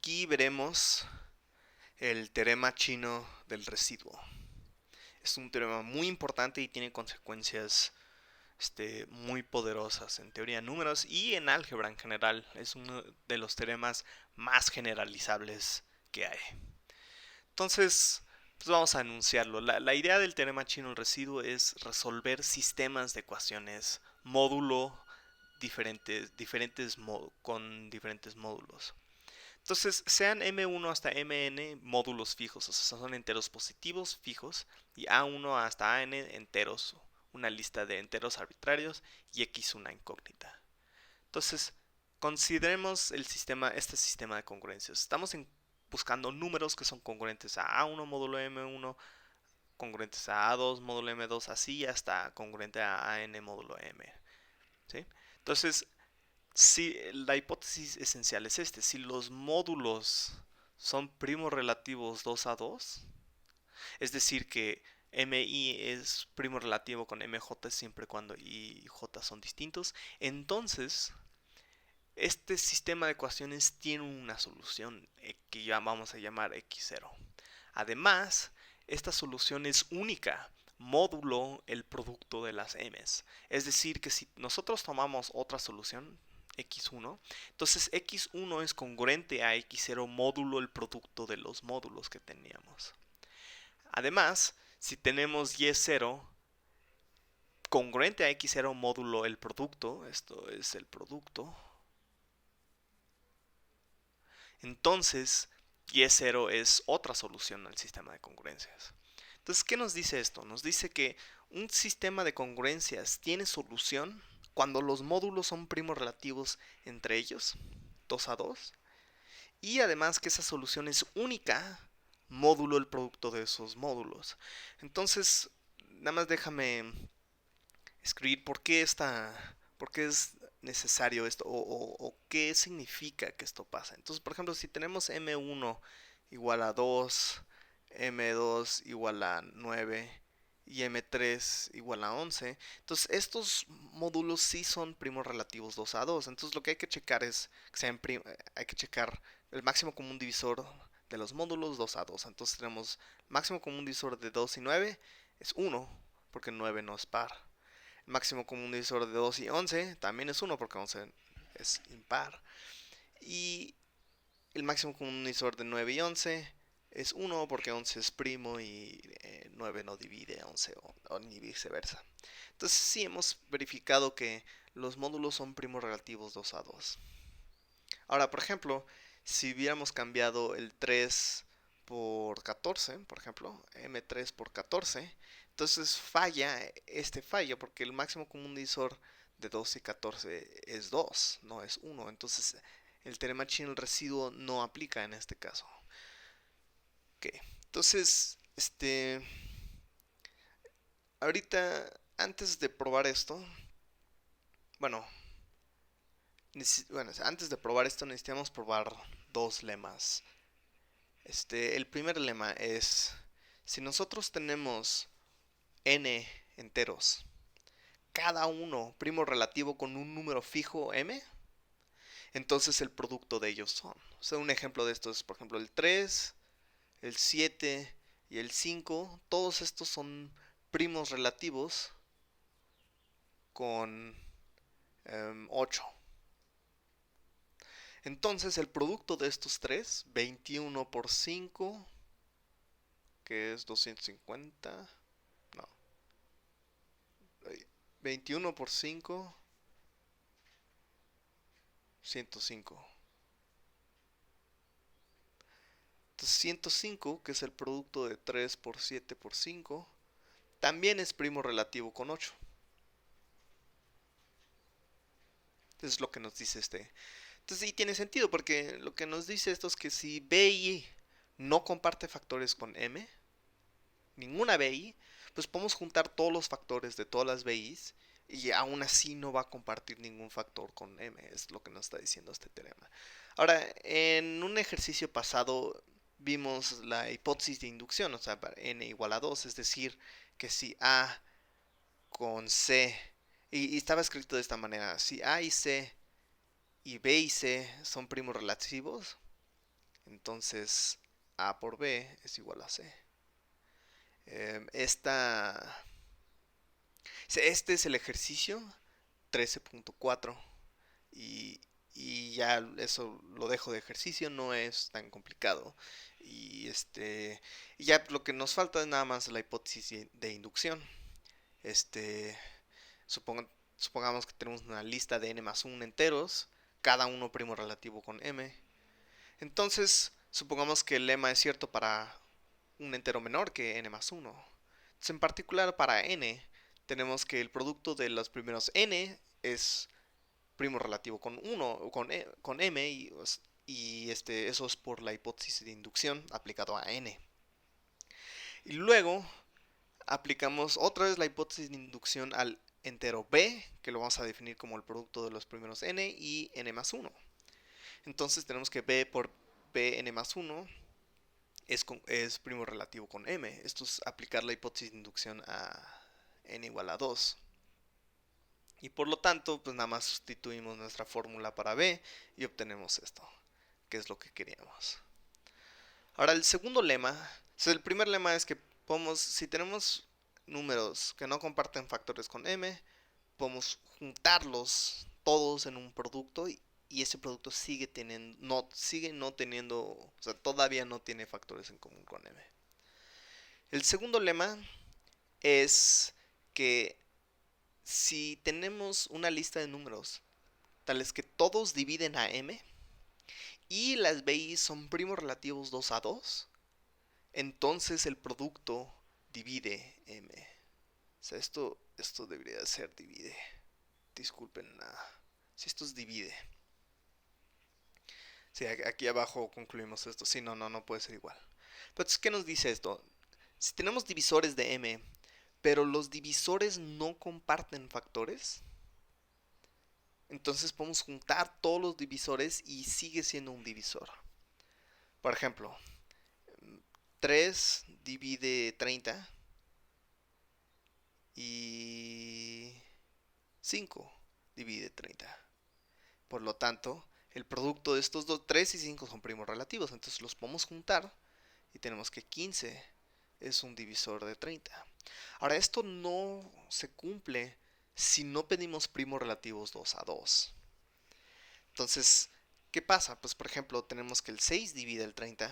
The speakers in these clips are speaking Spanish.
Aquí veremos el teorema chino del residuo. Es un teorema muy importante y tiene consecuencias muy poderosas en teoría de números y en álgebra en general. Es uno de los teoremas más generalizables que hay. Entonces, pues vamos a enunciarlo. La idea del teorema chino del residuo es resolver sistemas de ecuaciones módulo con diferentes módulos. Entonces, sean M1 hasta Mn módulos fijos, o sea, son enteros positivos fijos, y A1 hasta An enteros, una lista de enteros arbitrarios, y X una incógnita. Entonces, consideremos este sistema de congruencias. Estamos buscando números que son congruentes a A1 módulo M1, congruentes a A2 módulo M2, así hasta congruente a An módulo M. ¿Sí? Entonces, si la hipótesis esencial es si los módulos son primos relativos 2 a 2, es decir que MI es primo relativo con MJ siempre cuando I y J son distintos, entonces este sistema de ecuaciones tiene una solución que ya vamos a llamar X0. Además, esta solución es única, módulo el producto de las M's. Es decir, que si nosotros tomamos otra solución, X1, entonces X1 es congruente a X0 módulo el producto de los módulos que teníamos. Además, si tenemos Y0 congruente a X0 módulo el producto, esto es el producto, entonces Y0 es otra solución al sistema de congruencias. Entonces, ¿qué nos dice esto? Nos dice que un sistema de congruencias tiene solución cuando los módulos son primos relativos entre ellos, 2 a 2, y además que esa solución es única, módulo el producto de esos módulos. Entonces, nada más déjame escribir por qué es necesario esto o qué significa que esto pasa. Entonces, por ejemplo, si tenemos M1 igual a 2, M2 igual a 9 y M3 igual a 11, entonces estos módulos sí son primos relativos 2 a 2. Entonces lo que hay que checar es que hay que checar el máximo común divisor de los módulos 2 a 2. Entonces tenemos máximo común divisor de 2 y 9 es 1 porque 9 no es par. El máximo común divisor de 2 y 11 también es 1 porque 11 es impar. Y el máximo común divisor de 9 y 11 es 1 porque 11 es primo y 9 no divide 11 o ni viceversa. Entonces sí hemos verificado que los módulos son primos relativos 2 a 2. Ahora, por ejemplo, si hubiéramos cambiado el 3 por 14, por ejemplo, M3 por 14, entonces falla este fallo porque el máximo común divisor de 12 y 14 es 2, no es 1. Entonces el teorema chino del residuo no aplica en este caso. Ok, entonces, ahorita, antes de probar esto, bueno, antes de probar esto necesitamos probar dos lemas. El primer lema es, si nosotros tenemos n enteros, cada uno primo relativo con un número fijo m, entonces el producto de ellos son. O sea, un ejemplo de esto es, por ejemplo, el 3, el 7 y el 5. Todos estos son primos relativos con 8. Entonces el producto de estos tres, 21 por 5, que es 250, no, 21 por 5, 105. Entonces 105, que es el producto de 3 por 7 por 5, también es primo relativo con 8. Entonces es lo que nos dice Entonces sí tiene sentido, porque lo que nos dice esto es que si BI no comparte factores con M, ninguna BI, pues podemos juntar todos los factores de todas las BIs y aún así no va a compartir ningún factor con M, es lo que nos está diciendo este teorema. Ahora, en un ejercicio pasado vimos la hipótesis de inducción, o sea, para n igual a 2, es decir, que si A con C, y estaba escrito de esta manera, si A y C y B y C son primos relativos, Entonces A por B es igual a C. Este es el ejercicio 13.4 y, y ya eso lo dejo de ejercicio, no es tan complicado. Y ya lo que nos falta es nada más la hipótesis de inducción. Este, suponga- Supongamos que tenemos una lista de n más 1 enteros, cada uno primo relativo con m. Entonces, supongamos que el lema es cierto para un entero menor que n más 1. Entonces, en particular para n, tenemos que el producto de los primeros n es primo relativo con 1 o con m eso es por la hipótesis de inducción aplicado a n. Y luego aplicamos otra vez la hipótesis de inducción al entero b, que lo vamos a definir como el producto de los primeros n y n más 1. Entonces tenemos que b por bn más 1 es primo relativo con m. Esto es aplicar la hipótesis de inducción a n igual a 2. Y por lo tanto, pues nada más sustituimos nuestra fórmula para b y obtenemos esto, que es lo que queríamos. Ahora el segundo lema, el primer lema es que si tenemos números que no comparten factores con m, podemos juntarlos todos en un producto y ese producto sigue no teniendo, o sea, todavía no tiene factores en común con m. El segundo lema es que si tenemos una lista de números tales que todos dividen a m y las BI son primos relativos 2 a 2, entonces el producto divide m. O sea, esto debería ser divide. Disculpen, si esto es divide. Sí, aquí abajo concluimos esto. Sí, no puede ser igual. Pero entonces, ¿qué nos dice esto? Si tenemos divisores de m, pero los divisores no comparten factores, entonces podemos juntar todos los divisores y sigue siendo un divisor. Por ejemplo, 3 divide 30 y 5 divide 30. Por lo tanto, el producto de estos dos, 3 y 5 son primos relativos, entonces los podemos juntar y tenemos que 15 es un divisor de 30. Ahora, esto no se cumple si no pedimos primos relativos 2 a 2. Entonces, ¿qué pasa? Pues por ejemplo, tenemos que el 6 divide el 30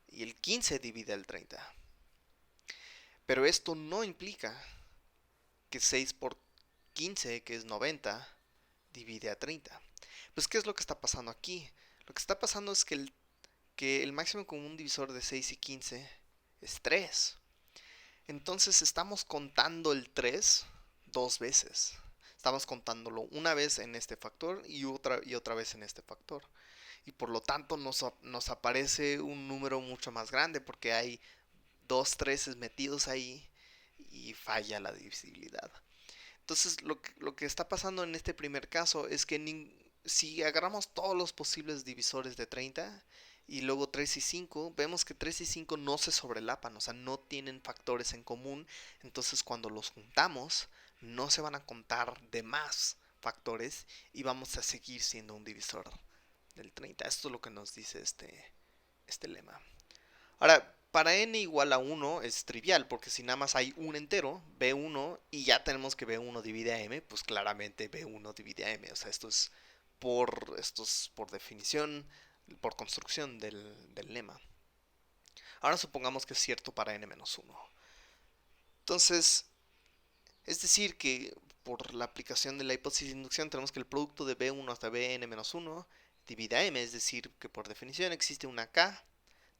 y el 15 divide el 30. Pero esto no implica que 6 por 15, que es 90, divide a 30. Pues, ¿qué es lo que está pasando aquí? Lo que está pasando es que el máximo común divisor de 6 y 15 es 3. Entonces estamos contando el 3 dos veces. Estamos contándolo una vez en este factor y otra vez en este factor. Y por lo tanto nos aparece un número mucho más grande porque hay dos 3 metidos ahí y falla la divisibilidad. Entonces lo que está pasando en este primer caso es que si agarramos todos los posibles divisores de 30 y luego 3 y 5, vemos que 3 y 5 no se sobrelapan, o sea, no tienen factores en común, entonces cuando los juntamos no se van a contar de más factores y vamos a seguir siendo un divisor del 30. Esto es lo que nos dice este lema. Ahora, para n igual a 1 es trivial, porque si nada más hay un entero, b1, y ya tenemos que b1 divide a m, pues claramente b1 divide a m. O sea, esto es por definición, por construcción del lema. Ahora supongamos que es cierto para n-1. Entonces, es decir que por la aplicación de la hipótesis de inducción tenemos que el producto de b1 hasta bn-1 divide a m, es decir que por definición existe una k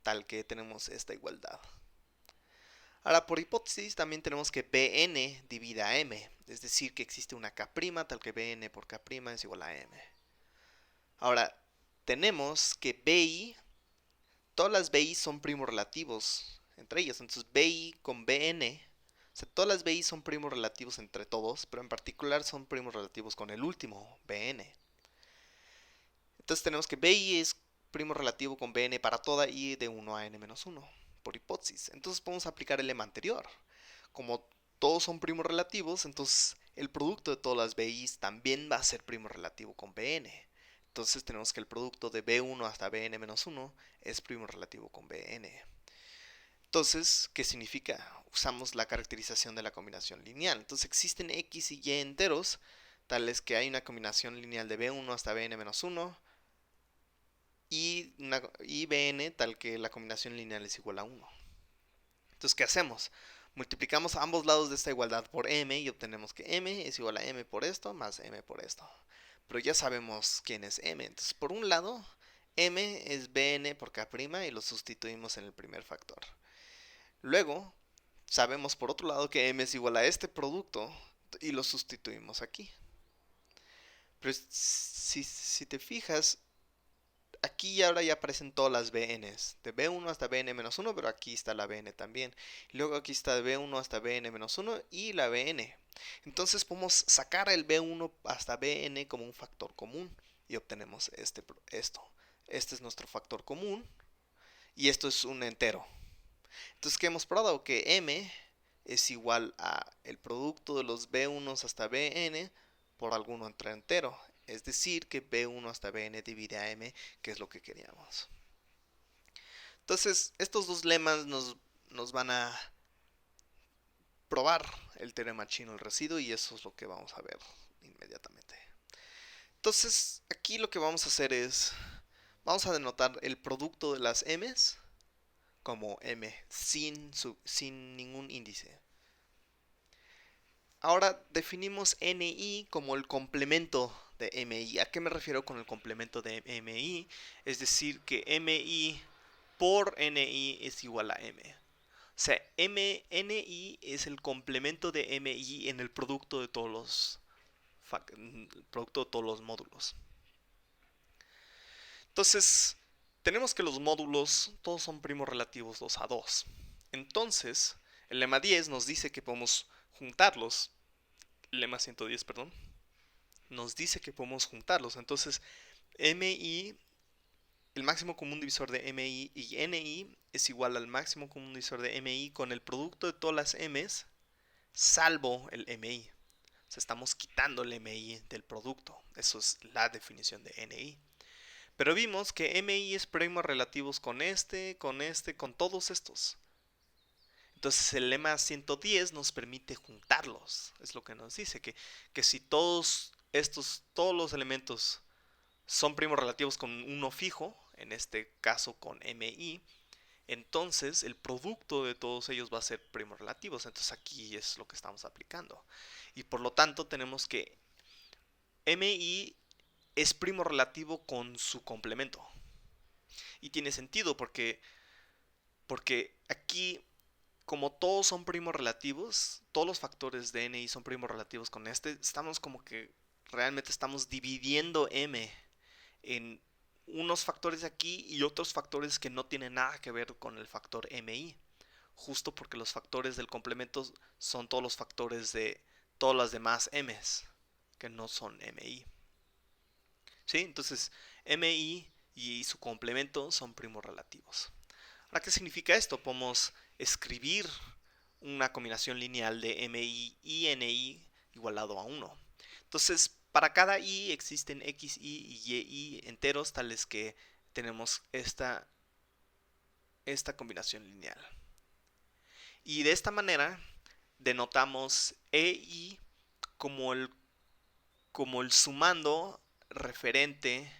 tal que tenemos esta igualdad. Ahora, por hipótesis, también tenemos que Bn divida a M, es decir, que existe una K' tal que Bn por K' es igual a M. Ahora, tenemos que BI, todas las BI son primos relativos entre ellas, entonces BI con Bn, o sea, todas las BI son primos relativos entre todos, pero en particular son primos relativos con el último, Bn. Entonces tenemos que BI es primo relativo con Bn para toda i de 1 a n-1, por hipótesis. Entonces podemos aplicar el lema anterior. Como todos son primos relativos, entonces el producto de todas las BIs también va a ser primo relativo con Bn. Entonces tenemos que el producto de B1 hasta Bn-1 es primo relativo con Bn. Entonces, ¿qué significa? Usamos la caracterización de la combinación lineal. Entonces existen x y y enteros, tales que hay una combinación lineal de B1 hasta Bn-1 y Bn tal que la combinación lineal es igual a 1. Entonces, ¿qué hacemos? Multiplicamos a ambos lados de esta igualdad por m y obtenemos que m es igual a m por esto más m por esto. Pero ya sabemos quién es m. Entonces, por un lado, m es bn por k' y lo sustituimos en el primer factor. Luego, sabemos por otro lado que m es igual a este producto y lo sustituimos aquí. Pero si te fijas, aquí y ahora ya aparecen todas las bn's, de b1 hasta bn-1, pero aquí está la bn también. Luego aquí está de b1 hasta bn-1 y la bn. Entonces podemos sacar el b1 hasta bn como un factor común y obtenemos esto. Este es nuestro factor común y esto es un entero. Entonces, ¿qué hemos probado? Que m es igual a el producto de los b1 hasta bn por algún otro entero. Es decir, que b1 hasta bn divide a m, que es lo que queríamos. Entonces, estos dos lemas nos van a probar el teorema chino del residuo y eso es lo que vamos a ver inmediatamente. Entonces, aquí lo que vamos a hacer es, vamos a denotar el producto de las m's como m sin ningún índice. Ahora definimos ni como el complemento de mi. ¿A qué me refiero con el complemento de mi? Es decir, que mi por ni es igual a m. O sea, ni es el complemento de mi en el producto de todos los módulos. Entonces, tenemos que los módulos todos son primos relativos 2 a 2. Entonces, el lema 10 nos dice que podemos juntarlos. Lema 110, perdón. Nos dice que podemos juntarlos. Entonces, mi, el máximo común divisor de mi y ni es igual al máximo común divisor de mi con el producto de todas las m's salvo el mi. O sea, estamos quitando el mi del producto. Eso es la definición de ni. Pero vimos que mi es primos relativos con con todos estos. Entonces el lema 110 nos permite juntarlos. Es lo que nos dice, que si todos los elementos son primos relativos con uno fijo, en este caso con mi, entonces el producto de todos ellos va a ser primos relativos. Entonces aquí es lo que estamos aplicando. Y por lo tanto tenemos que mi es primo relativo con su complemento. Y tiene sentido porque aquí, como todos son primos relativos, todos los factores de ni son primos relativos con estamos como que realmente estamos dividiendo m en unos factores de aquí y otros factores que no tienen nada que ver con el factor mi, justo porque los factores del complemento son todos los factores de todas las demás m's que no son mi. ¿Sí? Entonces, mi y su complemento son primos relativos. Ahora, ¿qué significa esto? Podemos escribir una combinación lineal de mi y ni igualado a 1. Entonces, para cada i existen xi y yi enteros tales que tenemos esta combinación lineal. Y de esta manera denotamos ei como el sumando referente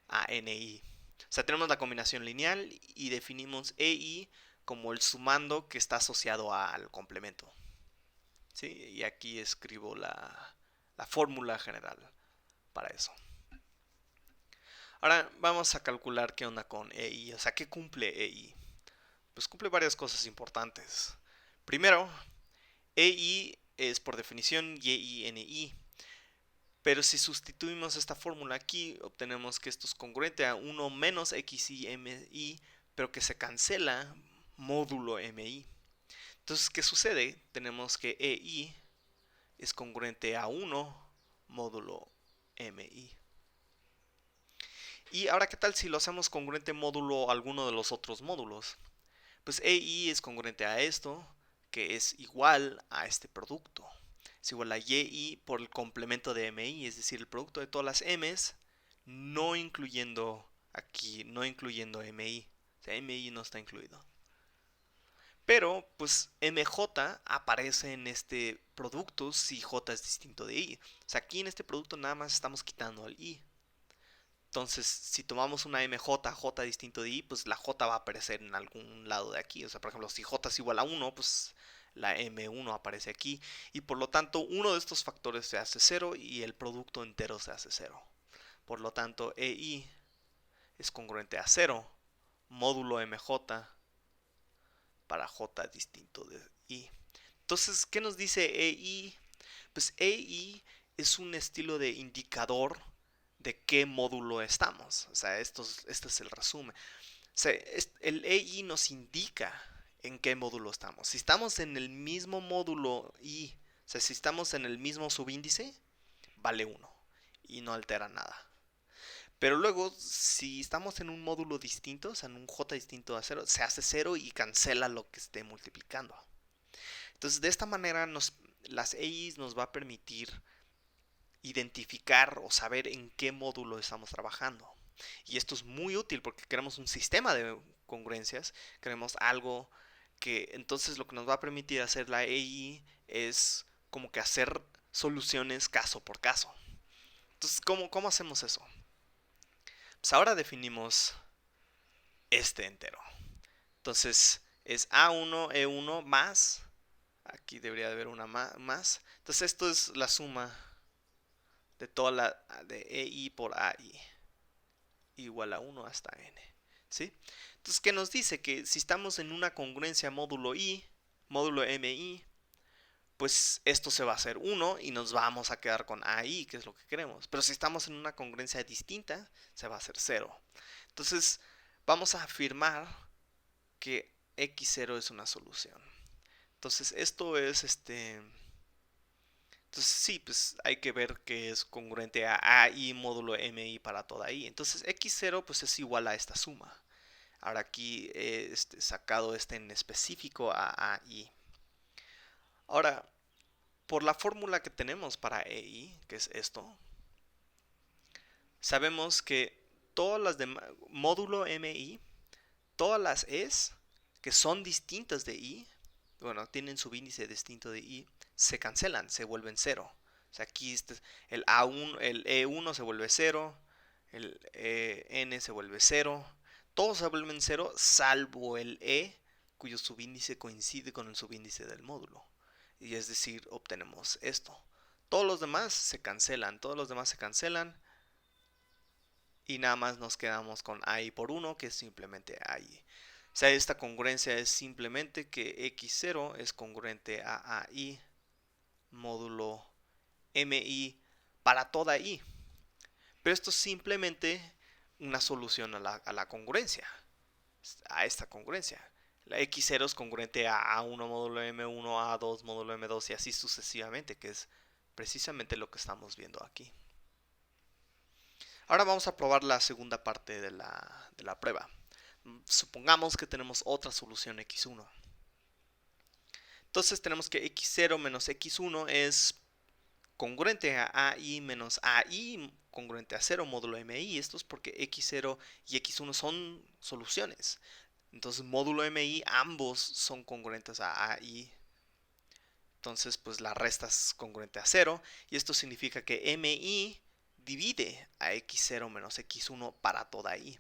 a ni. O sea, tenemos la combinación lineal y definimos ei como el sumando que está asociado al complemento. ¿Sí? Y aquí escribo la fórmula general para eso. Ahora vamos a calcular qué onda con ei. O sea, ¿qué cumple ei? Pues cumple varias cosas importantes. Primero, ei es por definición yi. Pero si sustituimos esta fórmula aquí, obtenemos que esto es congruente a 1 menos xi mi, pero que se cancela módulo mi. Entonces, ¿qué sucede? Tenemos que ei es congruente a 1 módulo mi. Y ahora, ¿qué tal si lo hacemos congruente módulo a alguno de los otros módulos? Pues ei es congruente a esto, que es igual a este producto. es igual a yi por el complemento de mi, es decir, el producto de todas las m's, no incluyendo aquí, no incluyendo mi. O sea, mi no está incluido. Pero, pues, mj aparece en este producto si j es distinto de i. O sea, aquí en este producto nada más estamos quitando el i. Entonces, si tomamos una mj, j distinto de i, pues la j va a aparecer en algún lado de aquí. O sea, por ejemplo, si j es igual a 1, pues la m1 aparece aquí. Y por lo tanto, uno de estos factores se hace 0 y el producto entero se hace 0. Por lo tanto, ei es congruente a 0, módulo mj para j distinto de i. Entonces, ¿qué nos dice ei? Pues ei es un estilo de indicador de qué módulo estamos. O sea, este es el resumen. O sea, el ei nos indica en qué módulo estamos. Si estamos en el mismo módulo i, o sea, si estamos en el mismo subíndice, vale 1 y no altera nada. Pero luego, si estamos en un módulo distinto, o sea, en un j distinto a 0, se hace 0 y cancela lo que esté multiplicando. Entonces, de esta manera, las EIs nos va a permitir identificar o saber en qué módulo estamos trabajando. Y esto es muy útil porque queremos un sistema de congruencias, queremos algo que entonces lo que nos va a permitir hacer la EI es como que hacer soluciones caso por caso. Entonces, ¿cómo hacemos eso? Pues ahora definimos este entero. Entonces es A1, E1 más, aquí debería haber una más. Entonces esto es la suma de toda la de EI por AI, igual a 1 hasta N. ¿Sí? Entonces, ¿qué nos dice? Que si estamos en una congruencia módulo I, módulo MI, pues esto se va a hacer 1 y nos vamos a quedar con AI, que es lo que queremos. Pero si estamos en una congruencia distinta, se va a hacer 0. Entonces, vamos a afirmar que x0 es una solución. Entonces, esto es Entonces, sí, pues hay que ver que es congruente a AI módulo MI para toda I. Entonces, x0 pues es igual a esta suma. Ahora aquí he sacado en específico a AI. Ahora, por la fórmula que tenemos para EI, que es esto, sabemos que todas las de módulo MI, todas las E's que son distintas de I, bueno, tienen subíndice distinto de I, se cancelan, se vuelven 0. O sea, aquí el A1, el E1 se vuelve 0, el N se vuelve 0, todos se vuelven 0 salvo el E, cuyo subíndice coincide con el subíndice del módulo. Y es decir, obtenemos esto. Todos los demás se cancelan, y nada más nos quedamos con AI por 1, que es simplemente AI. O sea, esta congruencia es simplemente que x0 es congruente a AI módulo MI para toda I. Pero esto es simplemente una solución a la congruencia, a esta congruencia. La x0 es congruente a A1 módulo M1, A2 módulo M2 y así sucesivamente, que es precisamente lo que estamos viendo aquí. Ahora vamos a probar la segunda parte de la prueba. Supongamos que tenemos otra solución x1. Entonces tenemos que x0 menos x1 es congruente a AI menos AI congruente a 0 módulo MI. Esto es porque x0 y x1 son soluciones. Entonces módulo MI ambos son congruentes a AI. Entonces pues la resta es congruente a 0. Y esto significa que MI divide a x0 menos x1 para toda I.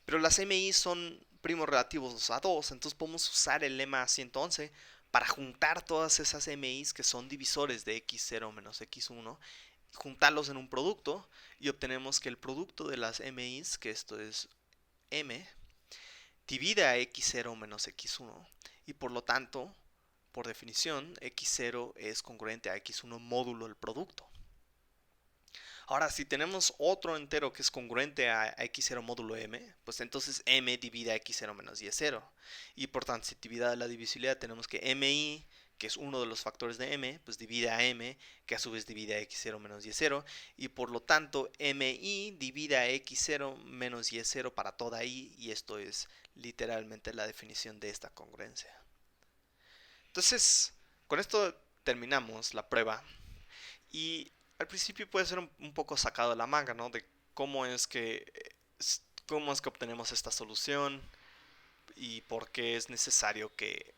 Pero las MI son primos relativos a 2, entonces podemos usar el lema 111 para juntar todas esas MIs que son divisores de x0 menos x1, juntarlos en un producto y obtenemos que el producto de las MIs, que esto es M, divide a x0 menos x1 y por lo tanto, por definición, x0 es congruente a x1 módulo el producto. Ahora, si tenemos otro entero que es congruente a x0 módulo m, pues entonces m divide a x0 menos y0. Y por transitividad de la divisibilidad tenemos que mi, que es uno de los factores de m, pues divide a m, que a su vez divide a x0 menos y0. Y por lo tanto, mi divide a x0 menos y0 para toda i, y esto es literalmente la definición de esta congruencia. Entonces, con esto terminamos la prueba y al principio puede ser un poco sacado de la manga, ¿no? De cómo es que, cómo es que obtenemos esta solución y por qué es necesario que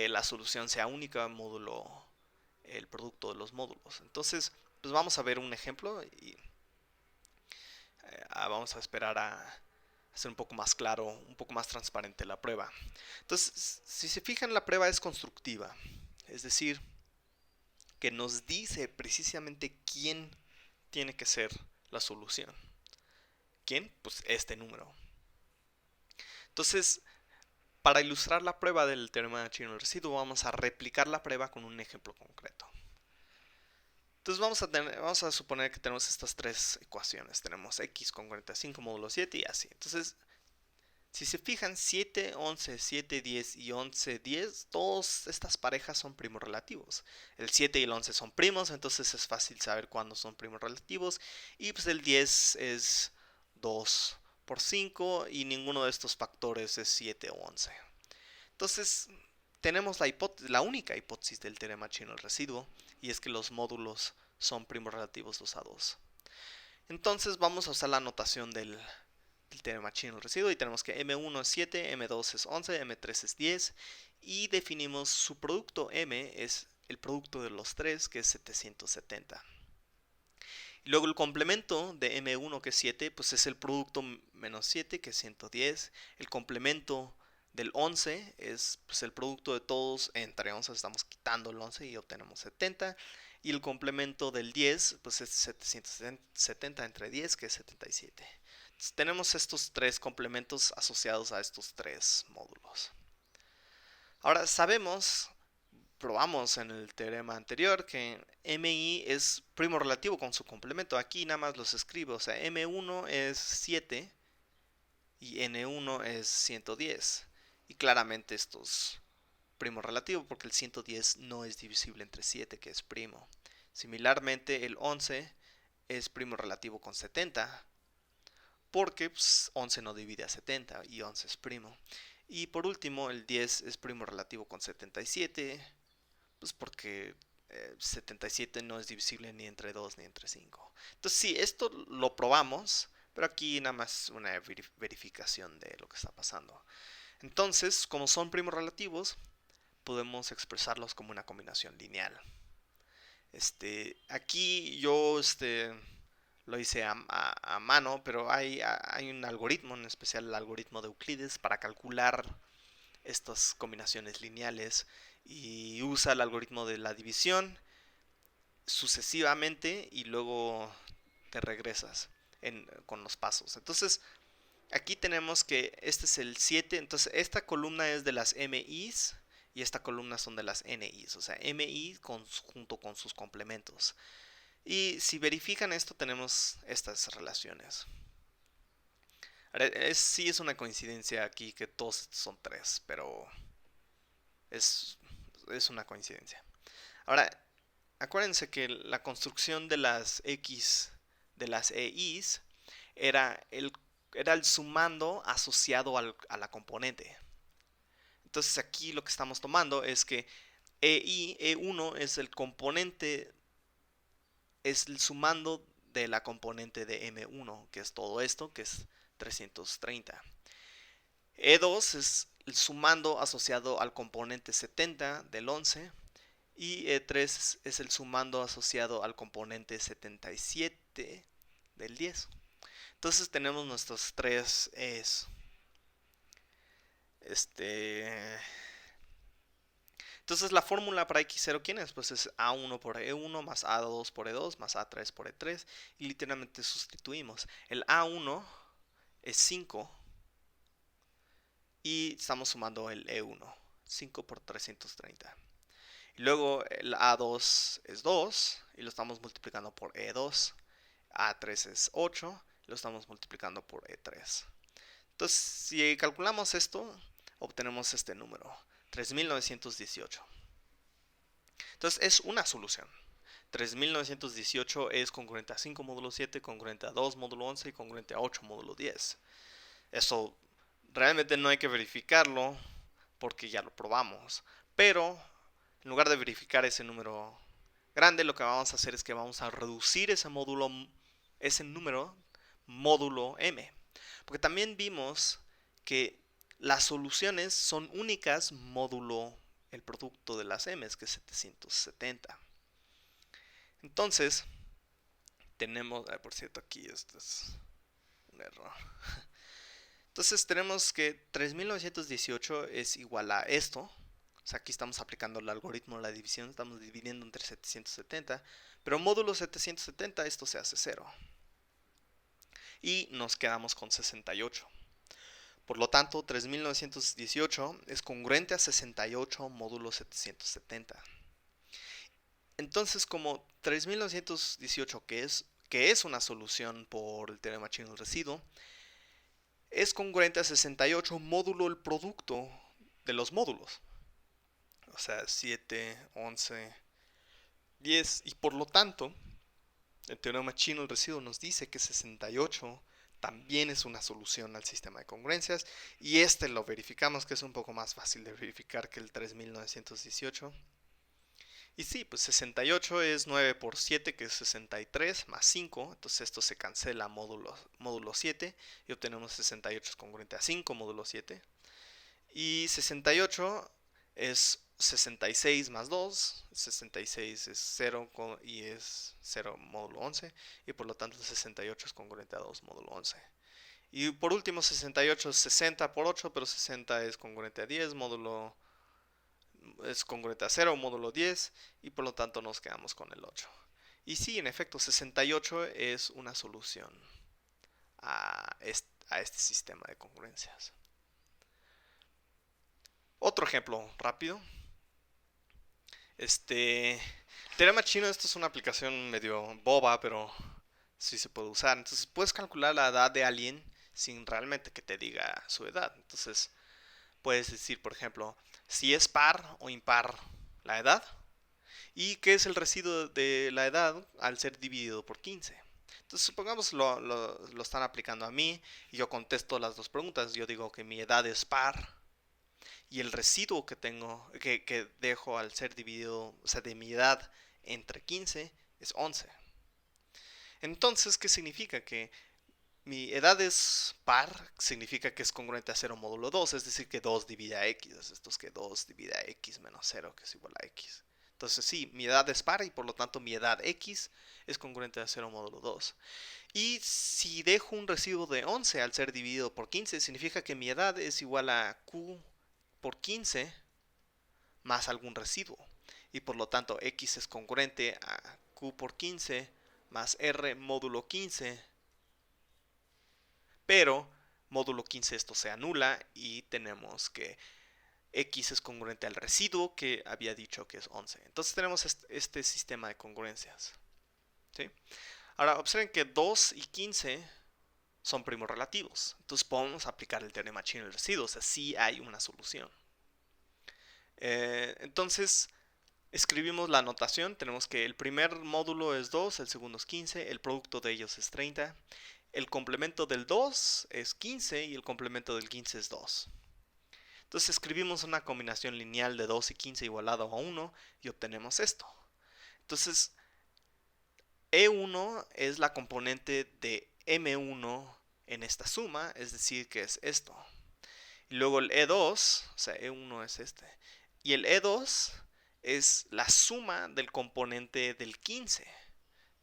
la solución sea única módulo, el producto de los módulos. Entonces, pues vamos a ver un ejemplo y vamos a esperar a hacer un poco más claro, un poco más transparente la prueba. Entonces, si se fijan, la prueba es constructiva, es decir, que nos dice precisamente quién tiene que ser la solución. ¿Quién? Pues este número. Entonces, para ilustrar la prueba del teorema chino del residuo, vamos a replicar la prueba con un ejemplo concreto. Entonces vamos a suponer que tenemos estas tres ecuaciones. Tenemos x con 45 módulo 7 y así. Entonces, si se fijan, 7, 11, 7, 10 y 11, 10, todas estas parejas son primos relativos. El 7 y el 11 son primos, entonces es fácil saber cuándo son primos relativos. Y pues el 10 es 2 por 5 y ninguno de estos factores es 7 o 11. Entonces, tenemos la única hipótesis del teorema chino del residuo, y es que los módulos son primos relativos 2 a 2. Entonces vamos a usar la notación del teorema chino del residuo y tenemos que M1 es 7, M2 es 11, M3 es 10 y definimos su producto M es el producto de los tres, que es 770. Y luego el complemento de M1, que es 7, pues es el producto menos 7, que es 110. El complemento del 11 es pues, el producto de todos entre 11, estamos quitando el 11 y obtenemos 70. Y el complemento del 10 pues es 770 entre 10, que es 77. Entonces, tenemos estos tres complementos asociados a estos tres módulos. Ahora probamos en el teorema anterior que MI es primo relativo con su complemento. Aquí nada más los escribo, o sea, M1 es 7 y N1 es 110. Y claramente esto es primo relativo porque el 110 no es divisible entre 7, que es primo. Similarmente, el 11 es primo relativo con 70 porque pues, 11 no divide a 70 y 11 es primo. Y por último, el 10 es primo relativo con 77, pues porque 77 no es divisible ni entre 2 ni entre 5. Entonces sí, esto lo probamos, pero aquí nada más una verificación de lo que está pasando. Entonces, como son primos relativos, podemos expresarlos como una combinación lineal. Aquí yo lo hice a mano, pero hay un algoritmo, en especial el algoritmo de Euclides, para calcular estas combinaciones lineales y usa el algoritmo de la división sucesivamente y luego te regresas con los pasos. Entonces, aquí tenemos que este es el 7, entonces esta columna es de las MIs y esta columna son de las NIs, o sea, MI junto con sus complementos. Y si verifican esto, tenemos estas relaciones. Sí es una coincidencia aquí que todos son 3, pero es, es una coincidencia. Ahora, acuérdense que la construcción de las X, de las EIs, era el sumando asociado a la componente. Entonces aquí lo que estamos tomando es que EI, E1 es el componente, es el sumando de la componente de M1, que es todo esto, que es 330. E2 es el sumando asociado al componente 70 del 11. Y E3 es el sumando asociado al componente 77 del 10. Entonces tenemos nuestros tres E's. Entonces la fórmula para X0, ¿quién es? Pues es A1 por E1 más A2 por E2 más A3 por E3. Y literalmente sustituimos. El A1 es 5 y estamos sumando el E1. 5 por 330. Y luego el A2 es 2 y lo estamos multiplicando por E2. A3 es 8, lo estamos multiplicando por E3. Entonces, si calculamos esto, obtenemos este número, 3918. Entonces, es una solución. 3918 es congruente a 5 módulo 7, congruente a 2 módulo 11 y congruente a 8 módulo 10. Eso realmente no hay que verificarlo porque ya lo probamos. Pero En lugar de verificar ese número grande, lo que vamos a hacer es que vamos a reducir ese número módulo m. Porque también vimos que las soluciones son únicas módulo el producto de las m, que es 770. Entonces, tenemos, por cierto, aquí esto es un error. Entonces tenemos que 3918 es igual a esto. O sea, aquí estamos aplicando el algoritmo de la división, estamos dividiendo entre 770, pero módulo 770 esto se hace 0. Y nos quedamos con 68. Por lo tanto, 3918 es congruente a 68 módulo 770. Entonces, como 3918, que es una solución por el teorema chino del residuo, es congruente a 68 módulo el producto de los módulos. O sea, 7, 11, 10. Y por lo tanto, el teorema chino del residuo nos dice que 68 también es una solución al sistema de congruencias. Y este lo verificamos, que es un poco más fácil de verificar que el 3918. Y sí, pues 68 es 9 por 7, que es 63, más 5. Entonces esto se cancela módulo 7. Y obtenemos 68 es congruente a 5 módulo 7. Y 68 es 66 más 2. 66 es 0 y es 0 módulo 11. Y por lo tanto 68 es congruente a 2 módulo 11. Y por último 68 es 60 por 8, pero 60 es congruente a 10 módulo es congruente a 0 módulo 10 y por lo tanto nos quedamos con el 8. Y sí, en efecto, 68 es una solución a este sistema de congruencias. Otro ejemplo rápido. Teorema chino, esto es una aplicación medio boba, pero sí se puede usar. Entonces puedes calcular la edad de alguien sin realmente que te diga su edad. Entonces puedes decir, por ejemplo, si es par o impar la edad y qué es el residuo de la edad al ser dividido por 15. Entonces supongamos lo están aplicando a mí y yo contesto las dos preguntas. Yo digo que mi edad es par y el residuo que tengo, que dejo al ser dividido, o sea, de mi edad entre 15 es 11. Entonces, ¿qué significa? Que mi edad es par, significa que es congruente a 0 módulo 2, es decir, que 2 divide a x. Esto es que 2 divide a x menos 0, que es igual a x. Entonces sí, mi edad es par y por lo tanto mi edad x es congruente a 0 módulo 2. Y si dejo un residuo de 11 al ser dividido por 15, significa que mi edad es igual a q por 15 más algún residuo. Y por lo tanto x es congruente a q por 15 más r módulo 15. Pero módulo 15 esto se anula y tenemos que x es congruente al residuo que había dicho que es 11. Entonces tenemos este sistema de congruencias. ¿Sí? Ahora observen que 2 y 15 son primos relativos. Entonces podemos aplicar el teorema chino del residuo. O sea, sí hay una solución. Entonces escribimos la notación. Tenemos que el primer módulo es 2, el segundo es 15, el producto de ellos es 30. El complemento del 2 es 15 y el complemento del 15 es 2. Entonces escribimos una combinación lineal de 2 y 15 igualado a 1 y obtenemos esto. Entonces E1 es la componente de M1 en esta suma, es decir, que es esto. Y luego el E2, o sea, E1 es este. Y el E2 es la suma del componente del 15.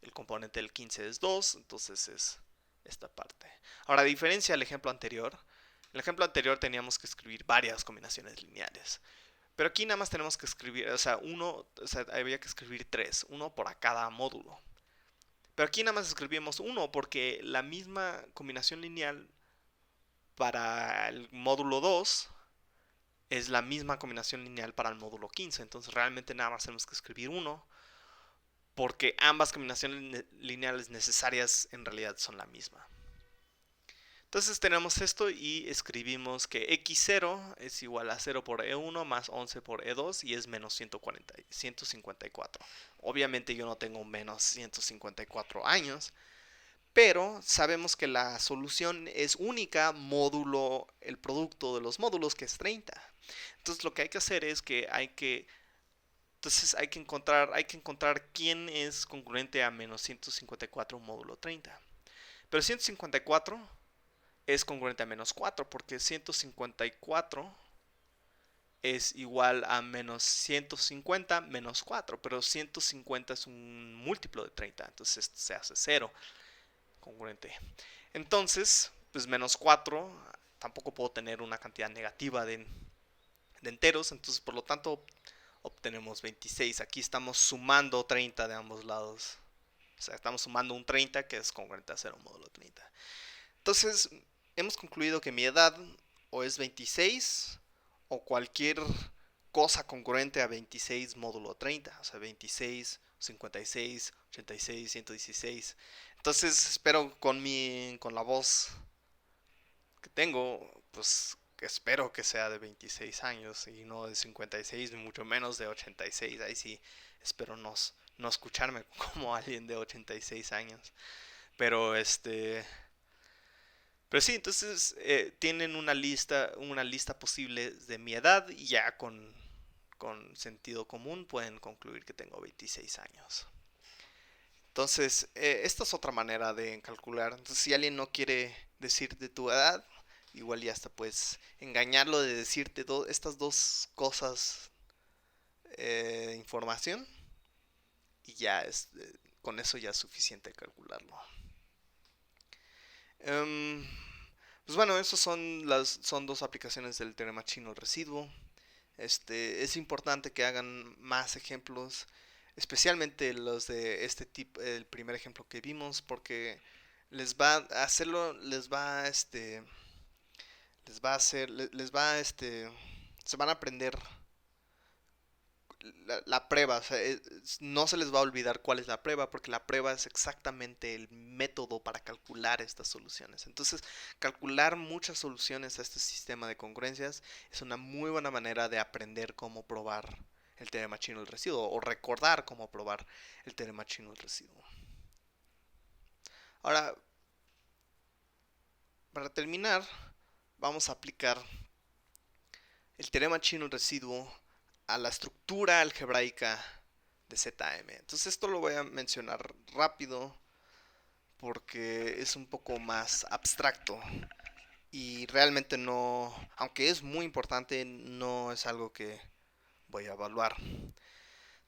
El componente del 15 es 2, entonces es esta parte. Ahora, a diferencia del ejemplo anterior, en el ejemplo anterior teníamos que escribir varias combinaciones lineales. Pero aquí nada más tenemos que escribir, había que escribir 3, uno por cada módulo. Pero aquí nada más escribimos uno porque la misma combinación lineal para el módulo 2 es la misma combinación lineal para el módulo 15. Entonces realmente nada más tenemos que escribir uno porque ambas combinaciones lineales necesarias en realidad son la misma. Entonces tenemos esto y escribimos que x0 es igual a 0 por e1 más 11 por e2 y es menos 154. Obviamente yo no tengo menos 154 años, pero sabemos que la solución es única módulo el producto de los módulos, que es 30. Entonces lo que hay que hacer es que hay que Entonces hay que encontrar quién es congruente a menos 154 módulo 30. Pero 154 es congruente a menos 4 porque 154 es igual a menos 150 menos 4, pero 150 es un múltiplo de 30, entonces esto se hace 0, congruente. Entonces, pues menos 4, tampoco puedo tener una cantidad negativa de enteros, entonces por lo tanto obtenemos 26. Aquí estamos sumando 30 de ambos lados. O sea, estamos sumando un 30 que es congruente a 0 módulo 30. Entonces, hemos concluido que mi edad o es 26 o cualquier cosa congruente a 26 módulo 30. O sea, 26, 56, 86, 116. Entonces, espero con la voz que tengo, pues espero que sea de 26 años y no de 56, ni mucho menos de 86. Ahí sí espero no escucharme como alguien de 86 años. Pero pero sí, entonces tienen una lista posible de mi edad y ya con sentido común pueden concluir que tengo 26 años. Entonces, esta es otra manera de calcular. Entonces, si alguien no quiere decirte tu edad, igual ya hasta puedes engañarlo de decirte estas dos cosas de información y ya con eso ya es suficiente calcularlo. Um, pues bueno, esos son dos aplicaciones del teorema chino residuo. Es importante que hagan más ejemplos, especialmente los de este tipo, el primer ejemplo que vimos, porque les va a hacerlo, les va a hacer, les va se van a aprender la prueba, o sea, no se les va a olvidar cuál es la prueba, porque la prueba es exactamente el método para calcular estas soluciones. Entonces, calcular muchas soluciones a este sistema de congruencias es una muy buena manera de aprender cómo probar el teorema chino del residuo, o recordar cómo probar el teorema chino del residuo. Ahora, para terminar, vamos a aplicar el teorema chino del residuo a la estructura algebraica de ZM. Entonces esto lo voy a mencionar rápido porque es un poco más abstracto y realmente no, aunque es muy importante, no es algo que voy a evaluar.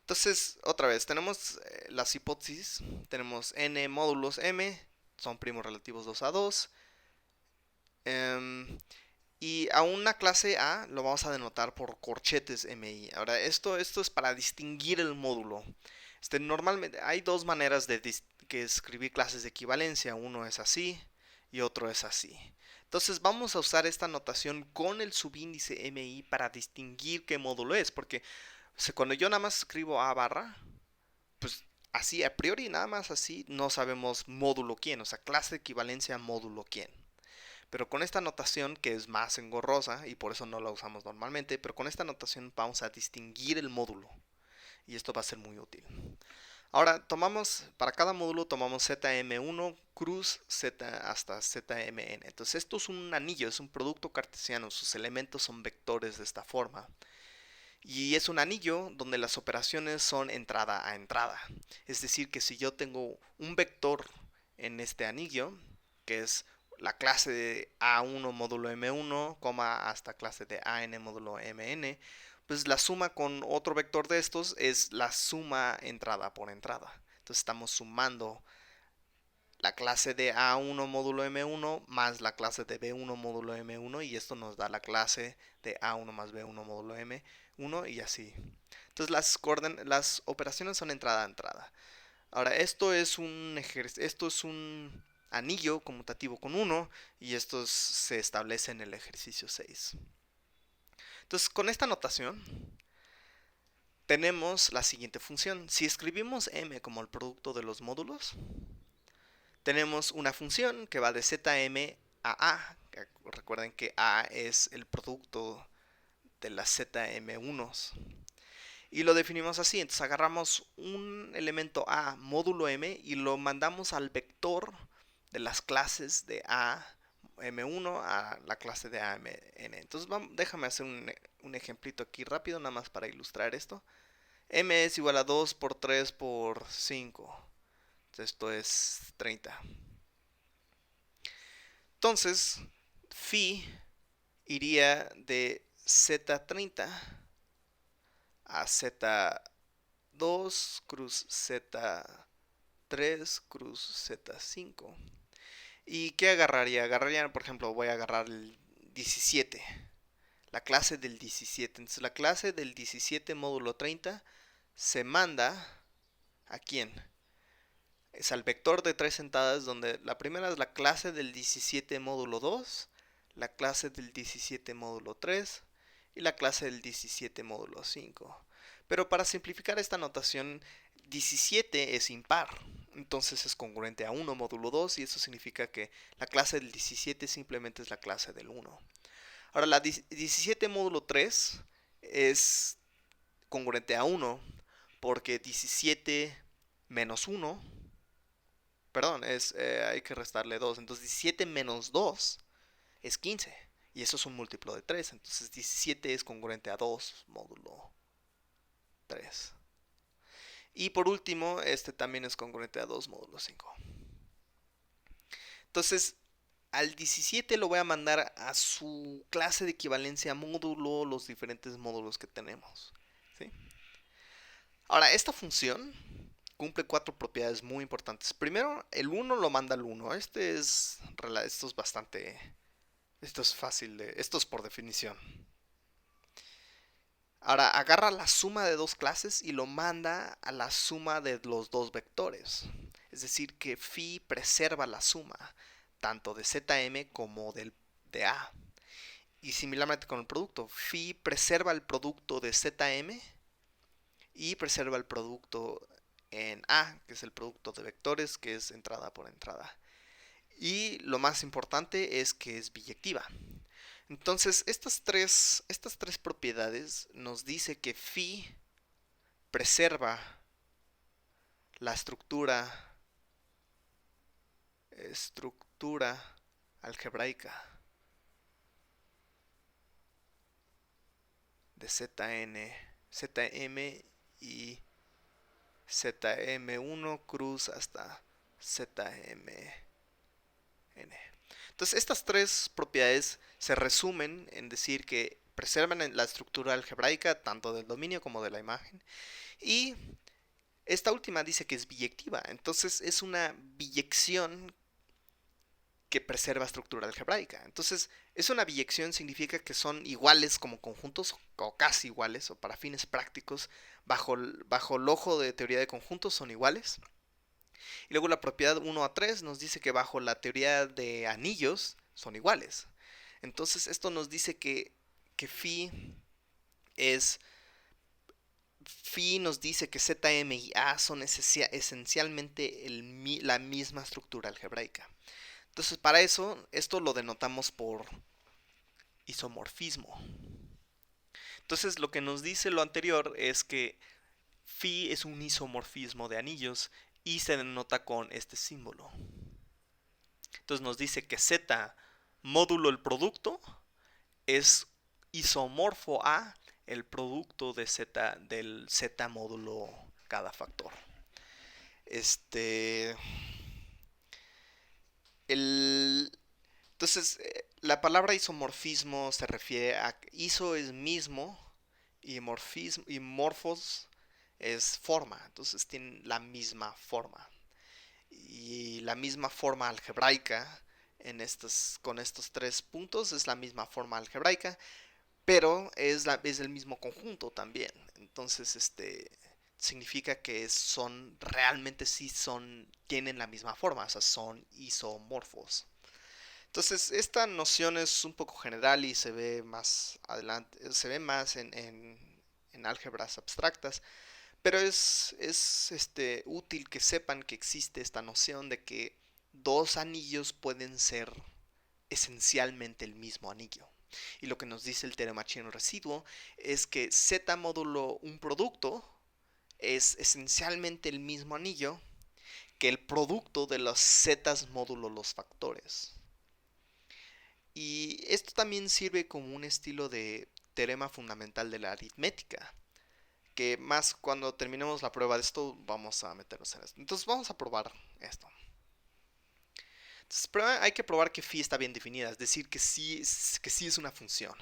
Entonces, otra vez, tenemos las hipótesis, tenemos n módulos m, son primos relativos 2 a 2, y a una clase A lo vamos a denotar por corchetes MI. Ahora, esto es para distinguir el módulo. Normalmente hay dos maneras de que escribir clases de equivalencia. Uno es así y otro es así. Entonces vamos a usar esta notación con el subíndice MI para distinguir qué módulo es. Porque cuando yo nada más escribo A barra, pues así a priori nada más así no sabemos módulo quién. O sea, clase de equivalencia módulo quién. Pero con esta notación, que es más engorrosa y por eso no la usamos normalmente, pero con esta notación vamos a distinguir el módulo y esto va a ser muy útil. Ahora para cada módulo tomamos ZM1 cruz Z hasta ZMN. Entonces esto es un anillo, es un producto cartesiano, sus elementos son vectores de esta forma. Y es un anillo donde las operaciones son entrada a entrada. Es decir, que si yo tengo un vector en este anillo, que es la clase de A1 módulo M1, hasta clase de AN módulo MN, pues la suma con otro vector de estos es la suma entrada por entrada. Entonces estamos sumando la clase de A1 módulo M1 más la clase de B1 módulo M1 y esto nos da la clase de A1 más B1 módulo M1 y así. Entonces las operaciones son entrada a entrada. Ahora, esto es un anillo conmutativo con 1 y esto se establece en el ejercicio 6. Entonces, con esta notación tenemos la siguiente función. Si escribimos m como el producto de los módulos, tenemos una función que va de zm a a. Recuerden que a es el producto de las zm1s. Y lo definimos así. Entonces agarramos un elemento a módulo m y lo mandamos al vector de las clases de a m1 a la clase de amn. Entonces déjame hacer un ejemplito aquí rápido nada más para ilustrar esto. M es igual a 2 por 3 por 5. Esto es 30. Entonces, phi iría de Z30 a Z2 cruz Z3 cruz Z5. ¿Y qué agarraría? Agarraría, por ejemplo, voy a agarrar el 17. La clase del 17. Entonces la clase del 17 módulo 30 se manda ¿a quién? Es al vector de tres entradas, donde la primera es la clase del 17 módulo 2, la clase del 17 módulo 3 y la clase del 17 módulo 5. Pero para simplificar esta notación, 17 es impar, entonces es congruente a 1 módulo 2 y eso significa que la clase del 17 simplemente es la clase del 1. Ahora la 17 módulo 3 es congruente a 1 porque 17 menos 1, perdón, hay que restarle 2. Entonces 17 menos 2 es 15. Y eso es un múltiplo de 3. Entonces 17 es congruente a 2 módulo 3. Y por último, este también es congruente a 2 módulo 5. Entonces, al 17 lo voy a mandar a su clase de equivalencia módulo, los diferentes módulos que tenemos. ¿Sí? Ahora, esta función cumple cuatro propiedades muy importantes. Primero, el 1 lo manda al 1. Esto es bastante... Esto es fácil esto es por definición. Ahora, agarra la suma de dos clases y lo manda a la suma de los dos vectores. Es decir, que phi preserva la suma, tanto de zm como de a. Y similarmente con el producto, phi preserva el producto de zm y preserva el producto en A, que es el producto de vectores, que es entrada por entrada. Y lo más importante es que es biyectiva. Entonces, estas tres propiedades nos dice que phi preserva la estructura algebraica de Zm y Zm1 cruz hasta Zmn. Entonces, estas tres propiedades se resumen en decir que preservan la estructura algebraica tanto del dominio como de la imagen. Y esta última dice que es biyectiva. Entonces, es una biyección que preserva estructura algebraica. Entonces, es una biyección significa que son iguales como conjuntos o casi iguales o para fines prácticos bajo el ojo de teoría de conjuntos son iguales. Y luego la propiedad 1 a 3 nos dice que bajo la teoría de anillos son iguales. Entonces esto nos dice que es phi nos dice que Zm y A son esencialmente la misma estructura algebraica. Entonces para eso esto lo denotamos por isomorfismo. Entonces lo que nos dice lo anterior es que phi es un isomorfismo de anillos y se denota con este símbolo. Entonces nos dice que Z módulo el producto es isomorfo a el producto de Z del Z módulo cada factor. Entonces, la palabra isomorfismo se refiere a que iso es mismo y morfos es forma. Entonces tienen la misma forma. Y la misma forma algebraica con estos tres puntos es la misma forma algebraica, pero es el mismo conjunto también. Entonces, significa que realmente sí tienen la misma forma, o sea, son isomorfos. Entonces, esta noción es un poco general y se ve más adelante, se ve más en álgebras abstractas, pero es útil que sepan que existe esta noción de que dos anillos pueden ser esencialmente el mismo anillo. Y lo que nos dice el teorema chino residuo es que Z módulo un producto es esencialmente el mismo anillo que el producto de los Z módulo los factores. Y esto también sirve como un estilo de teorema fundamental de la aritmética, que más cuando terminemos la prueba de esto vamos a meternos en esto. Entonces vamos a probar esto. Entonces hay que probar que phi está bien definida, es decir, que sí es una función.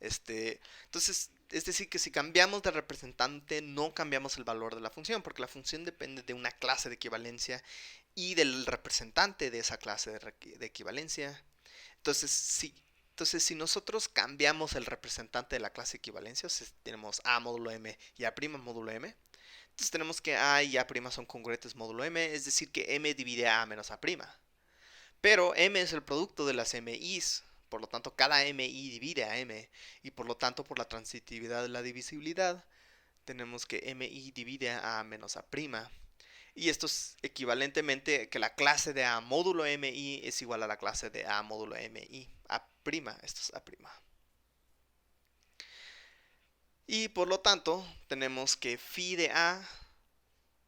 Entonces, es decir, que si cambiamos de representante no cambiamos el valor de la función, porque la función depende de una clase de equivalencia y del representante de esa clase de equivalencia. Entonces, si nosotros cambiamos el representante de la clase de equivalencia, o sea, tenemos A módulo M y A' módulo M, entonces tenemos que A y A' son congruentes módulo M, es decir, que M divide a menos A'. Pero M es el producto de las MIs, por lo tanto cada MI divide a M, y por lo tanto por la transitividad de la divisibilidad, tenemos que MI divide a menos A'. Y esto es equivalentemente que la clase de A módulo MI es igual a la clase de A módulo MI. A', esto es A'. Y por lo tanto, tenemos que phi de A,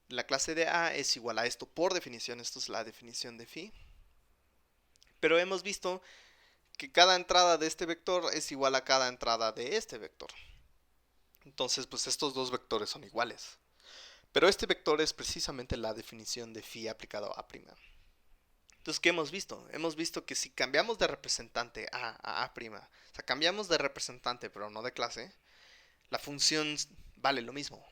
la clase de A es igual a esto por definición, esto es la definición de phi. Pero hemos visto que cada entrada de este vector es igual a cada entrada de este vector. Entonces, pues estos dos vectores son iguales. Pero este vector es precisamente la definición de phi aplicado a A'. Entonces, ¿qué hemos visto? Hemos visto que si cambiamos de representante a A', o sea, cambiamos de representante pero no de clase, la función vale lo mismo.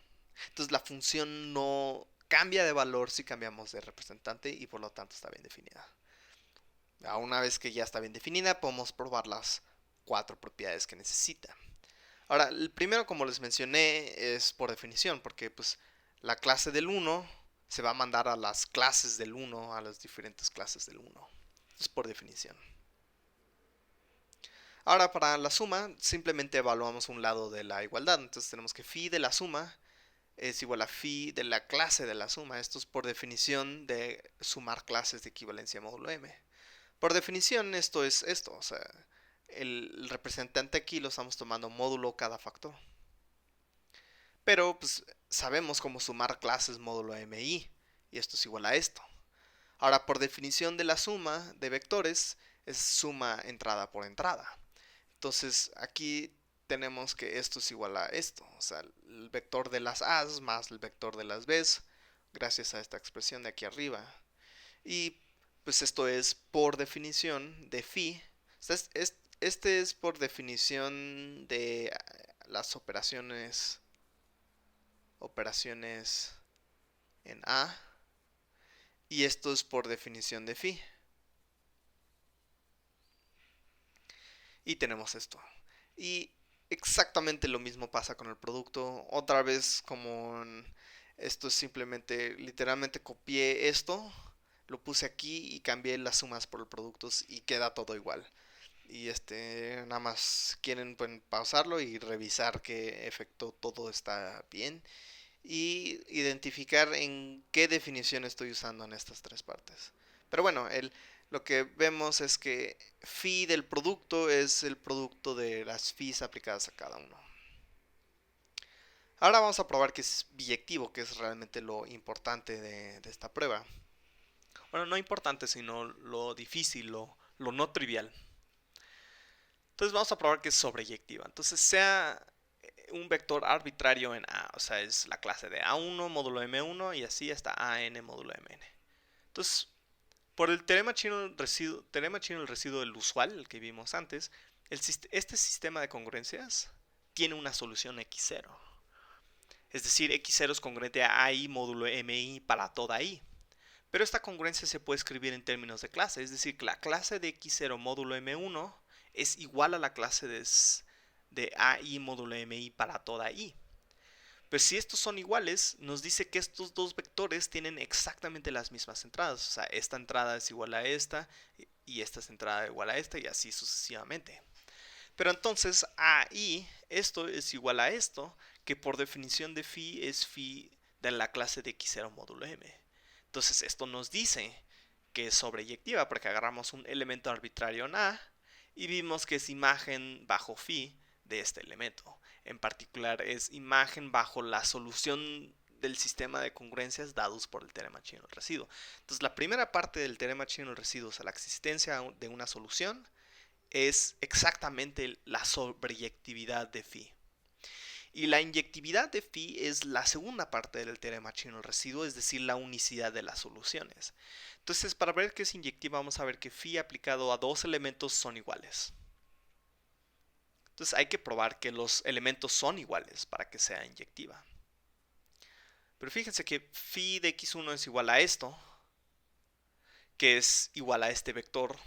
Entonces, la función no cambia de valor si cambiamos de representante y por lo tanto está bien definida. Una vez que ya está bien definida, podemos probar las 4 propiedades que necesita. Ahora, el primero, como les mencioné, es por definición, porque pues la clase del 1 se va a mandar a las clases del 1, a las diferentes clases del 1. Es por definición. Ahora, para la suma, simplemente evaluamos un lado de la igualdad. Entonces tenemos que phi de la suma es igual a phi de la clase de la suma. Esto es por definición de sumar clases de equivalencia módulo m. Por definición, esto es esto, o sea, el representante aquí lo estamos tomando módulo cada factor. Pero pues sabemos cómo sumar clases módulo mi, y esto es igual a esto. Ahora, por definición de la suma de vectores, es suma entrada por entrada. Entonces, aquí tenemos que esto es igual a esto, o sea, el vector de las a's más el vector de las b's, gracias a esta expresión de aquí arriba. Y pues esto es por definición de phi. Este es por definición de las operaciones en A. Y esto es por definición de phi. Y tenemos esto. Y exactamente lo mismo pasa con el producto. Otra vez como esto es simplemente, literalmente copié esto, lo puse aquí y cambié las sumas por los productos y queda todo igual. Y nada más pueden pausarlo y revisar que efecto todo está bien y identificar en qué definición estoy usando en estas tres partes. Pero bueno, lo que vemos es que phi del producto es el producto de las phis aplicadas a cada uno. Ahora vamos a probar que es biyectivo, que es realmente lo importante de esta prueba. Bueno, no importante, sino lo difícil, lo no trivial. Entonces vamos a probar que es sobreyectiva. Entonces sea un vector arbitrario en A, o sea, es la clase de A1 módulo M1 y así hasta AN módulo MN. Entonces, por el teorema chino del residuo del usual, el que vimos antes, este sistema de congruencias tiene una solución x0. Es decir, x0 es congruente a AI módulo MI para toda I. Pero esta congruencia se puede escribir en términos de clase, es decir, que la clase de x0 módulo M1 es igual a la clase de AI módulo MI para toda I. Pues si estos son iguales, nos dice que estos dos vectores tienen exactamente las mismas entradas. O sea, esta entrada es igual a esta y esta es entrada igual a esta y así sucesivamente. Pero entonces AI, esto es igual a esto, que por definición de phi es phi de la clase de x0 módulo m. Entonces esto nos dice que es sobreyectiva porque agarramos un elemento arbitrario en A y vimos que es imagen bajo phi de este elemento. En particular es imagen bajo la solución del sistema de congruencias dados por el teorema chino del residuo. Entonces la primera parte del teorema chino del residuo, o sea, la existencia de una solución, es exactamente la sobreyectividad de phi. Y la inyectividad de phi es la segunda parte del teorema chino del residuo, es decir, la unicidad de las soluciones. Entonces, para ver qué es inyectiva, vamos a ver que phi aplicado a dos elementos son iguales. Entonces hay que probar que los elementos son iguales para que sea inyectiva. Pero fíjense que phi de x1 es igual a esto, que es igual a este vector.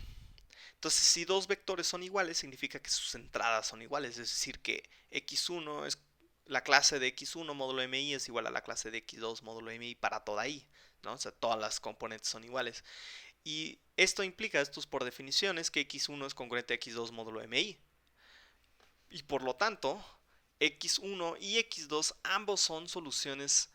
Entonces, si dos vectores son iguales, significa que sus entradas son iguales. Es decir, que x1 es la clase de x1 módulo mi es igual a la clase de x2 módulo mi para toda i, ¿no? O sea, todas las componentes son iguales. Y esto implica, esto es por definiciones, que x1 es congruente a x2 módulo mi. Y por lo tanto, x1 y x2 ambos son soluciones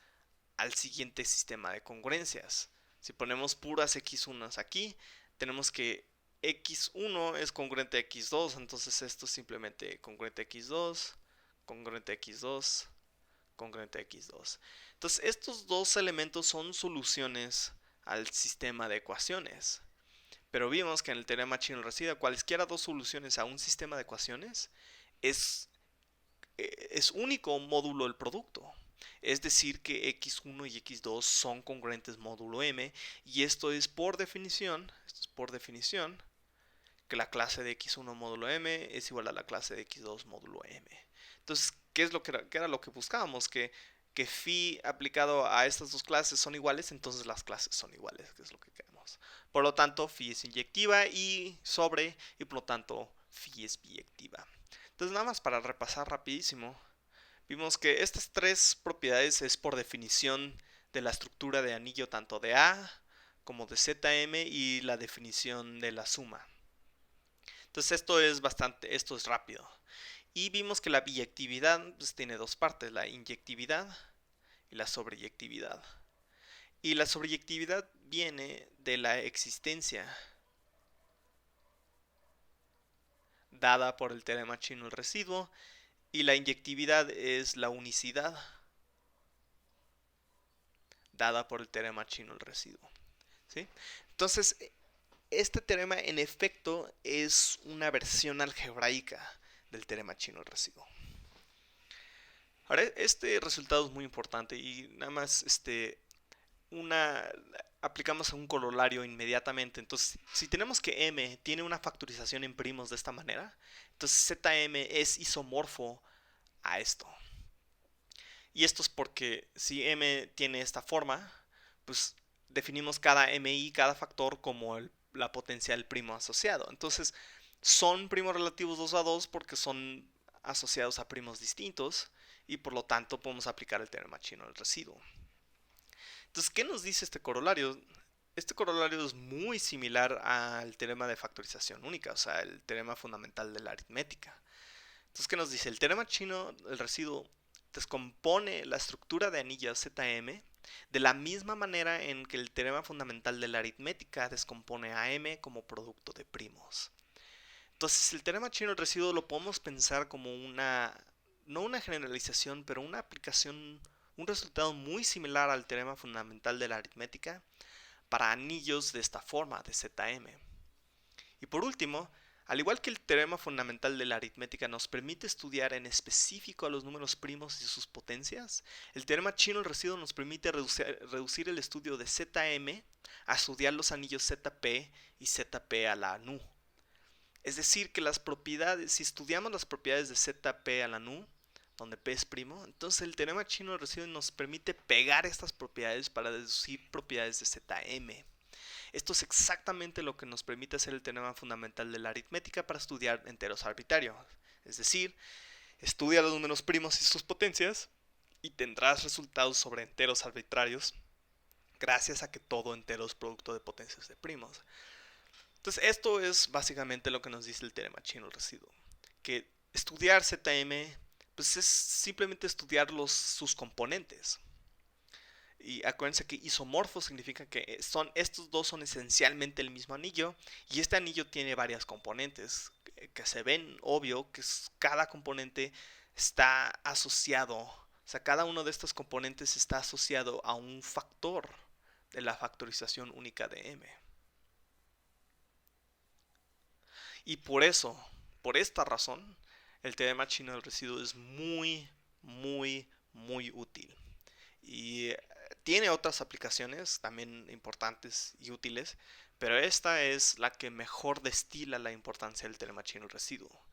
al siguiente sistema de congruencias. Si ponemos puras x1 aquí, tenemos que x1 es congruente a x2, entonces esto es simplemente congruente a x2, congruente a x2, congruente a x2. Entonces estos dos elementos son soluciones al sistema de ecuaciones. Pero vimos que en el teorema chino residuo, cualesquiera dos soluciones a un sistema de ecuaciones es único módulo del producto. Es decir que x1 y x2 son congruentes módulo m, y esto es por definición, que la clase de x1 módulo m es igual a la clase de x2 módulo m. Entonces, ¿qué es lo que era lo que buscábamos? Que phi aplicado a estas dos clases son iguales, entonces las clases son iguales, que es lo que queremos. Por lo tanto, phi es inyectiva y por lo tanto, phi es biyectiva. Entonces, nada más para repasar rapidísimo, vimos que estas tres propiedades es por definición de la estructura de anillo tanto de A como de ZM y la definición de la suma. Entonces esto es rápido. Y vimos que la biyectividad pues, tiene dos partes, la inyectividad y la sobreyectividad. Y la sobreyectividad viene de la existencia dada por el teorema chino del residuo, y la inyectividad es la unicidad dada por el teorema chino del residuo. ¿Sí? Entonces, este teorema en efecto es una versión algebraica del teorema chino del residuo. Ahora, este resultado es muy importante y nada más aplicamos a un corolario inmediatamente. Entonces, si tenemos que m tiene una factorización en primos de esta manera, entonces zm es isomorfo a esto. Y esto es porque si m tiene esta forma, pues definimos cada mi, cada factor, como la potencial primo asociado. Entonces, son primos relativos 2 a 2 porque son asociados a primos distintos, y por lo tanto podemos aplicar el teorema chino del residuo. Entonces, ¿qué nos dice este corolario? Este corolario es muy similar al teorema de factorización única, o sea, el teorema fundamental de la aritmética. Entonces, ¿qué nos dice? El teorema chino del residuo descompone la estructura de anillo ZM de la misma manera en que el teorema fundamental de la aritmética descompone a M como producto de primos. Entonces, el teorema chino del residuo lo podemos pensar como no una generalización, pero una aplicación, un resultado muy similar al teorema fundamental de la aritmética para anillos de esta forma, de ZM. Y por último, al igual que el teorema fundamental de la aritmética nos permite estudiar en específico a los números primos y sus potencias, el teorema chino del residuo nos permite reducir el estudio de ZM a estudiar los anillos ZP y ZP a la nu. Es decir, que si estudiamos las propiedades de ZP a la nu, donde P es primo, entonces el teorema chino del residuo nos permite pegar estas propiedades para deducir propiedades de ZM. Esto es exactamente lo que nos permite hacer el teorema fundamental de la aritmética para estudiar enteros arbitrarios. Es decir, estudia los números primos y sus potencias y tendrás resultados sobre enteros arbitrarios gracias a que todo entero es producto de potencias de primos. Entonces, esto es básicamente lo que nos dice el teorema chino del residuo. Que estudiar ZM pues es simplemente estudiar sus componentes. Y acuérdense que isomorfo significa que estos dos son esencialmente el mismo anillo, y este anillo tiene varias componentes que se ven obvio que cada componente está asociado, o sea, cada uno de estos componentes está asociado a un factor de la factorización única de m. Y por esta razón, el teorema chino del residuo es muy, muy, muy útil. Y tiene otras aplicaciones también importantes y útiles, pero esta es la que mejor destila la importancia del teorema chino residuo.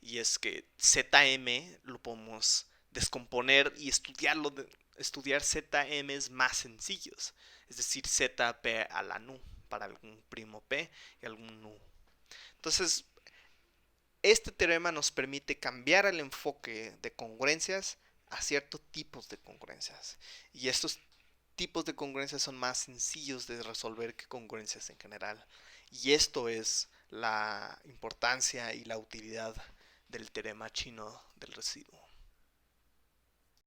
Y es que ZM lo podemos descomponer y estudiar ZMs más sencillos, es decir, ZP a la nu para algún primo P y algún nu. Entonces, este teorema nos permite cambiar el enfoque de congruencias a ciertos tipos de congruencias. Y estos tipos de congruencias son más sencillos de resolver que congruencias en general. Y esto es la importancia y la utilidad del teorema chino del residuo.